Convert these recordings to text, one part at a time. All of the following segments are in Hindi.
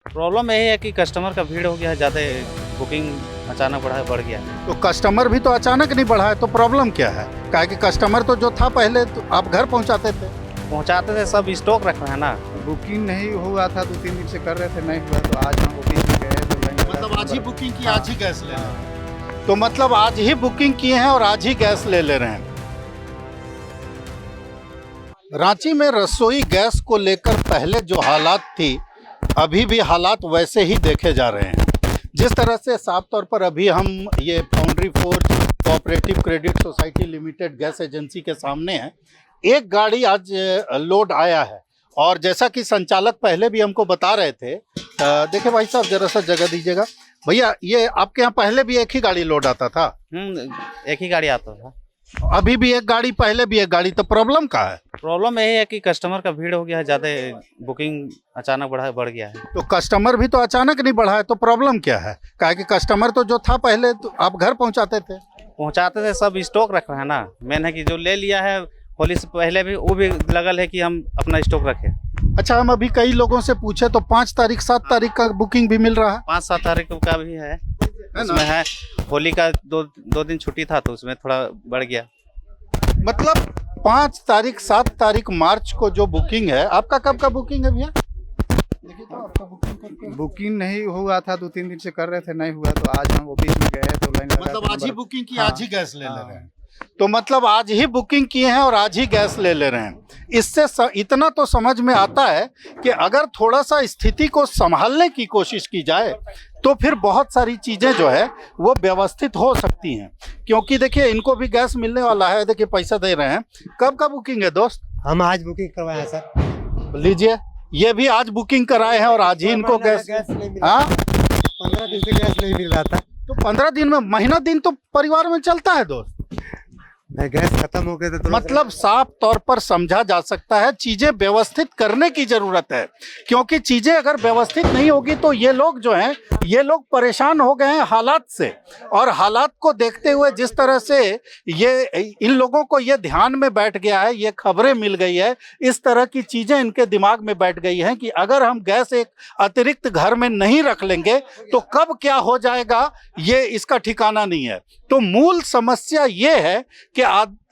प्रॉब्लम यही है कि कस्टमर का भीड़ हो गया है ज़्यादा, बुकिंग अचानक बढ़ गया है। तो कस्टमर भी तो अचानक नहीं बढ़ा है, तो प्रॉब्लम क्या है? काहे कि कस्टमर तो जो था पहले तो आप घर पहुंचाते थे। पहुंचाते थे, सब स्टॉक रख रहे हैं ना। बुकिंग नहीं हुआ था, 2-3 दिन से कर रहे थे, नहीं हुआ तो आज हम ऑफिस में गए तो मतलब आज ही बुकिंग की, आज ही गैस ले रहे हैं। तो मतलब आज ही बुकिंग किए हैं और आज ही गैस ले रहे हैं। रांची में रसोई गैस को लेकर पहले जो हालात थी, अभी भी हालात वैसे ही देखे जा रहे हैं। जिस तरह से साफ तौर पर अभी हम ये foundry force cooperative credit society limited gas agency के सामने है। एक गाड़ी आज लोड आया है और जैसा कि संचालक पहले भी हमको बता रहे थे, देखिए भाई साहब जरा सा जगह दीजिएगा। भैया ये आपके यहाँ पहले भी एक ही गाड़ी लोड आता था? एक ही गाड़ी आता था। अभी भी एक गाड़ी, पहले भी एक गाड़ी, तो प्रॉब्लम क्या है? प्रॉब्लम यही है कि कस्टमर का भीड़ हो गया है ज़्यादा, बुकिंग अचानक बढ़ गया है। तो कस्टमर भी तो अचानक नहीं बढ़ा है, तो प्रॉब्लम क्या है? काहे कि कस्टमर तो जो था पहले तो आप घर पहुंचाते थे। पहुंचाते थे, सब स्टॉक रख रहे हैं ना। मेन है कि जो ले लिया है होली से पहले भी, वो भी लगल है कि हम अपना स्टॉक रखें। अच्छा, हम अभी कई लोगों से पूछे तो 5 तारीख 7 तारीख का बुकिंग भी मिल रहा है। 5-7 तारीख का भी है उसमें है। होली का दो दिन छुट्टी था तो उसमें थोड़ा बढ़ गया। मतलब 5 तारीख 7 तारीख मार्च को जो बुकिंग है, आपका कब का बुकिंग है भैया? देखिए तो आपका बुकिंग नहीं हुआ था, 2-3 दिन से कर रहे थे, नहीं हुआ तो आज हम ऑफिस में गए तो लाइन लगा। मतलब आज ही बुकिंग की, आज ही गैस ले रहे हैं। तो मतलब आज ही बुकिंग किए हैं और आज ही गैस ले रहे हैं। इससे इतना तो समझ में आता है कि अगर थोड़ा सा स्थिति को संभालने की कोशिश की जाए तो फिर बहुत सारी चीज़ें जो है वो व्यवस्थित हो सकती हैं। क्योंकि देखिए इनको भी गैस मिलने वाला है, देखिए पैसा दे रहे हैं। कब का बुकिंग है दोस्त? हम आज बुकिंग करवाए हैं सर। लीजिए, ये भी आज बुकिंग कराए हैं और आज ही इनको गैस नहीं मिला। हाँ 15 दिन से गैस नहीं मिल रहा था। तो 15 दिन में, महीना दिन तो परिवार में चलता है दोस्त। नहीं, गैस खत्म हो गए थे तो मतलब साफ तौर पर समझा जा सकता है, चीजें व्यवस्थित करने की जरूरत है। क्योंकि चीजें अगर व्यवस्थित नहीं होगी तो ये लोग जो हैं, ये लोग परेशान हो गए हैं हालात से। और हालात को देखते हुए जिस तरह से ये इन लोगों को ये ध्यान में बैठ गया है, ये खबरें मिल गई है, इस तरह की चीजें इनके दिमाग में बैठ गई हैं कि अगर हम गैस एक अतिरिक्त घर में नहीं रख लेंगे तो कब क्या हो जाएगा ये इसका ठिकाना नहीं है। तो मूल समस्या ये है कि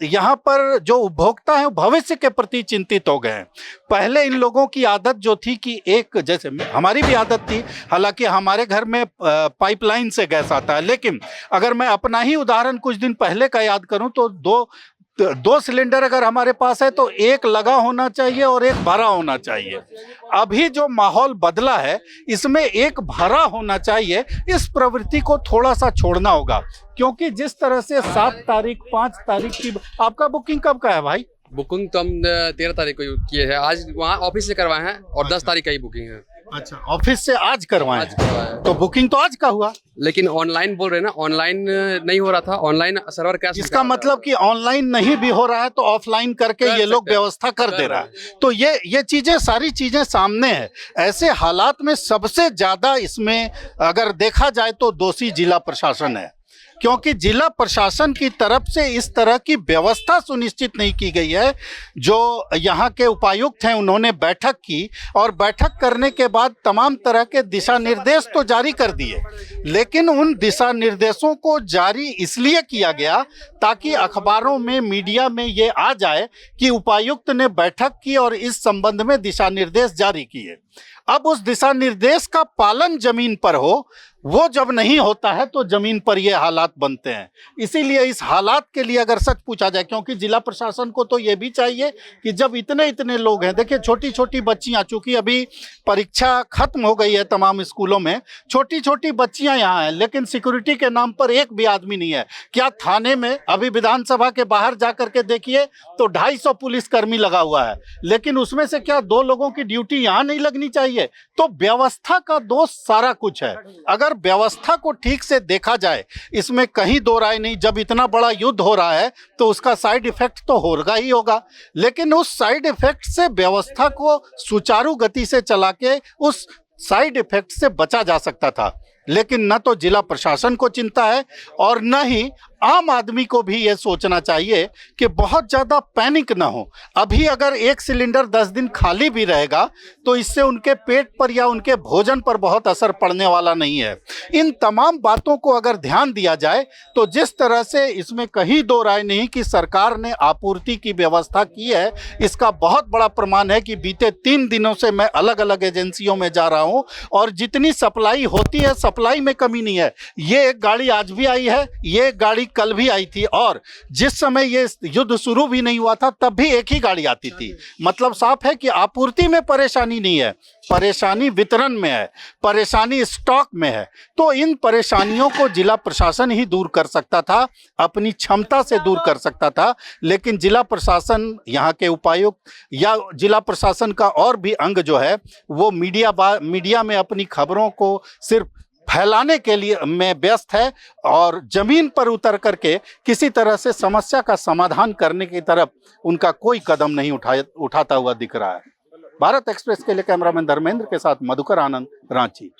यहाँ पर जो उपभोक्ता हैं भविष्य के प्रति चिंतित हो गए हैं। पहले इन लोगों की आदत जो थी कि एक, जैसे हमारी भी आदत थी, हालांकि हमारे घर में पाइपलाइन से गैस आता है, लेकिन अगर मैं अपना ही उदाहरण कुछ दिन पहले का याद करूं तो दो सिलेंडर अगर हमारे पास है तो एक लगा होना चाहिए और एक भरा होना चाहिए। अभी जो माहौल बदला है इसमें एक भरा होना चाहिए। इस प्रवृत्ति को थोड़ा सा छोड़ना होगा, क्योंकि जिस तरह से 7 तारीख 5 तारीख की, आपका बुकिंग कब का है भाई? बुकिंग तो हम 13 तारीख को किए हैं, आज वहाँ ऑफिस से करवाए हैं और 10 तारीख का ही बुकिंग है। अच्छा, ऑफिस से आज करवाए हैं। तो बुकिंग तो आज का हुआ, लेकिन ऑनलाइन बोल रहे हैं ना, ऑनलाइन नहीं हो रहा था, ऑनलाइन सर्वर कैश। इसका मतलब कि ऑनलाइन नहीं भी हो रहा है तो ऑफलाइन करके ये लोग व्यवस्था कर दे रहा है। तो ये चीजें, सारी चीजें सामने है। ऐसे हालात में सबसे ज्यादा इसमें अगर देखा जाए तो दोषी जिला प्रशासन है, क्योंकि जिला प्रशासन की तरफ से इस तरह की व्यवस्था सुनिश्चित नहीं की गई है। जो यहाँ के उपायुक्त हैं उन्होंने बैठक की और बैठक करने के बाद तमाम तरह के दिशा निर्देश तो जारी कर दिए, लेकिन उन दिशा निर्देशों को जारी इसलिए किया गया ताकि अखबारों में, मीडिया में ये आ जाए कि उपायुक्त ने बैठक की और इस संबंध में दिशा निर्देश जारी किए। अब उस दिशा निर्देश का पालन जमीन पर हो, वो जब नहीं होता है तो जमीन पर ये हालात बनते हैं। इसीलिए इस हालात के लिए अगर सच पूछा जाए, क्योंकि जिला प्रशासन को तो ये भी चाहिए कि जब इतने लोग हैं, देखिए छोटी छोटी बच्चियां, चूंकि अभी परीक्षा खत्म हो गई है तमाम स्कूलों में, छोटी छोटी बच्चियां यहाँ हैं, लेकिन सिक्योरिटी के नाम पर एक भी आदमी नहीं है। क्या थाने में अभी विधानसभा के बाहर जा करके देखिए तो 250 पुलिसकर्मी लगा हुआ है, लेकिन उसमें से क्या 2 लोगों की ड्यूटी यहाँ नहीं लगनी चाहिए? तो व्यवस्था का दोष सारा कुछ है। अगर व्यवस्था को ठीक से देखा जाए, इसमें कहीं दो राय नहीं, जब इतना बड़ा युद्ध हो रहा है तो उसका साइड इफेक्ट तो होगा ही होगा, लेकिन उस साइड इफेक्ट से व्यवस्था को सुचारू गति से चला के उस साइड इफेक्ट से बचा जा सकता था। लेकिन न तो जिला प्रशासन को चिंता है और न ही आम आदमी को भी ये सोचना चाहिए कि बहुत ज़्यादा पैनिक ना हो। अभी अगर एक सिलेंडर 10 दिन खाली भी रहेगा तो इससे उनके पेट पर या उनके भोजन पर बहुत असर पड़ने वाला नहीं है। इन तमाम बातों को अगर ध्यान दिया जाए तो जिस तरह से इसमें कहीं दो राय नहीं कि सरकार ने आपूर्ति की व्यवस्था की है, इसका बहुत बड़ा प्रमाण है कि बीते 3 दिनों से मैं अलग अलग एजेंसियों में जा रहा हूं और जितनी सप्लाई होती है सप्लाई में कमी नहीं है। ये एक गाड़ी आज भी आई है, ये एक गाड़ी कल भी आई थी और जिस समय ये युद्ध शुरू भी नहीं हुआ था तब भी एक ही गाड़ी आती थी। मतलब साफ है कि आपूर्ति में परेशानी नहीं है, परेशानी वितरण में है, परेशानी स्टॉक में है। तो इन परेशानियों को जिला प्रशासन ही दूर कर सकता था, अपनी क्षमता से दूर कर सकता था, लेकिन जिला प्रशासन, यहाँ के उपायुक्त या जिला प्रशासन का और भी अंग जो है वो मीडिया में अपनी खबरों को सिर्फ फैलाने के लिए में व्यस्त है और जमीन पर उतर करके किसी तरह से समस्या का समाधान करने की तरफ उनका कोई कदम नहीं उठाता हुआ दिख रहा है। भारत एक्सप्रेस के लिए कैमरामैन धर्मेंद्र के साथ मधुकर आनंद, रांची।